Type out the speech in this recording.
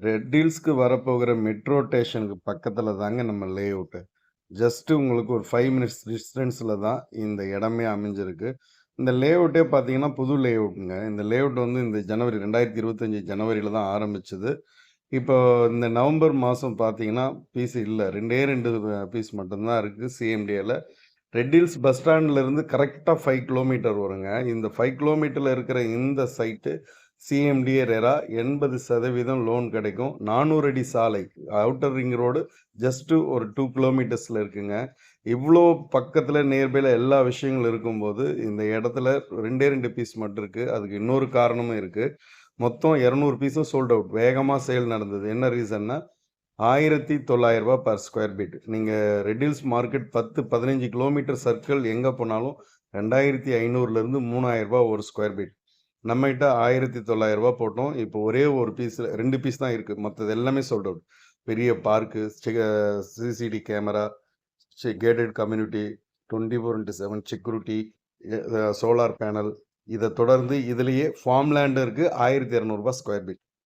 Red ஹில்ஸ்க்கு வரப்போகிற metro ஸ்டேஷனுக்கு பக்கத்துல தாங்க நம்ம லே அவுட்டு. ஜஸ்ட் உங்களுக்கு ஒரு 5 மினிட்ஸ் டிஸ்டன்ஸ்ல தான் இந்த இடமே அமைஞ்சிருக்கு. இந்த லே அவுட்டே பார்த்தீங்கன்னா, புது லே அவுட்டுங்க. இந்த லே அவுட் வந்து இந்த ஜனவரி 2025 ஜனவரியில தான் ஆரம்பிச்சது. இப்போ இந்த நவம்பர் மாசம் பார்த்தீங்கன்னா, பீஸ் இல்ல. 2 பீஸ் மட்டும் தான் இருக்கு சிஎம்டிஏல. ரெட் ஹில்ஸ் பஸ் ஸ்டாண்ட்ல இருந்து கரெக்ட்டா 5 கிலோமீட்டர் வருங்க. இந்த 5 கிலோமீட்டர்ல இருக்கிற இந்த சைட்டு சிஎம்டிஏ ரெரா 80% லோன் கிடைக்கும். 400 அடி சாலை அவுட்டர் ரிங் ரோடு ஜஸ்ட் ஒரு 2 கிலோமீட்டர்ஸ்ல இருக்குங்க. இவ்வளோ பக்கத்துல நியர்பைல எல்லா விஷயங்களும் இருக்கும்போது, இந்த இடத்துல 2 பீஸ் மட்டும் இருக்கு. அதுக்கு இன்னொரு காரணமும் இருக்கு. மொத்தம் 200 பீஸும் சோல்ட் அவுட். வேகமா சேல் நடந்தது. என்ன ரீசன்னா, ரூ. 1900 பர் ஸ்கொயர் ஃபீட். நீங்க red hills market 10, 15 kilometre circle எங்க போனாலும் 2500லேருந்து ரூ. 3000 ஒரு ஸ்கொயர் ஃபீட். நம்மகிட்ட ரூ. 1900 போட்டோம். இப்போ ஒரே ஒரு பீஸ் 2 பீஸ் தான் இருக்கு. மற்றது எல்லாமே சோல்ட் அவுட். பெரிய park, CCT camera, gated community, 24/7 security, solar panel. இதை தொடர்ந்து இதுலயே ஃபார்ம் லேண்ட் இருக்கு. ரூ. 1200 ஸ்கொயர் ஃபீட்.